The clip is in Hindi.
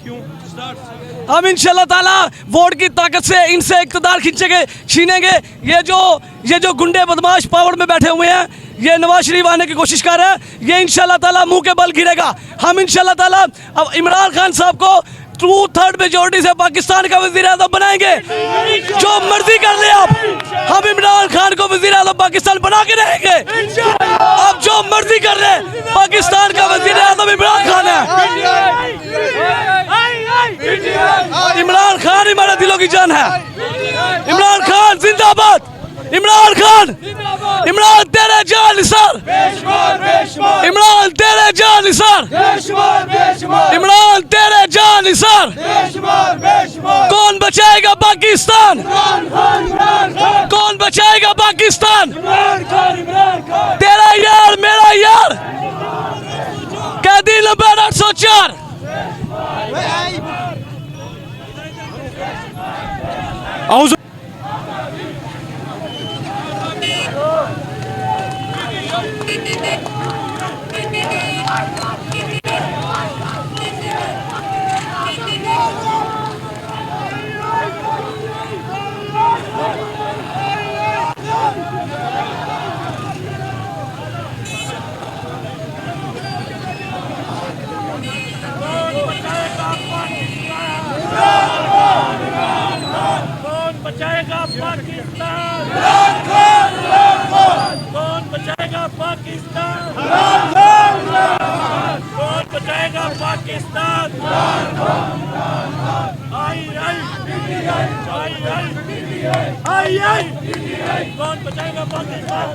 हम इंशाल्लाह ताला वोट की ताकत से इनसे इक़्तिदार खींचेंगे, छीनेंगे। ये जो गुंडे बदमाश पावर में बैठे हुए हैं, ये नवाज शरीफ आने की कोशिश कर रहे हैं, ये इंशाल्लाह ताला मुंह के बल गिरेगा। हम इंशाल्लाह ताला अब इमरान खान साहब को 2/3 मेजोरिटी से पाकिस्तान का वज़ीर आज़म बनाएंगे। जो मर्जी कर ले आप, हम इमरान खान को वज़ीर आज़म पाकिस्तान बना के रहेंगे। अब जो मर्जी कर ले, पाकिस्तान का वज़ीर आज़म इमरान खान है। इमरान खान हमारे दिलों की जान है। इमरान खान जिंदाबाद। इमरान खान, इमरान तेरे जान सर, इमरान तेरे जान सर, इमरान तेरे जान सर। कौन बचाएगा पाकिस्तान? कौन बचाएगा पाकिस्तान? तेरा यार मेरा यार, कैदी नंबर 804। बचाएगा पाकिस्तान? कौन बचाएगा पाकिस्तान? कौन बचाएगा पाकिस्तान? आई कौन बचाएगा पाकिस्तान?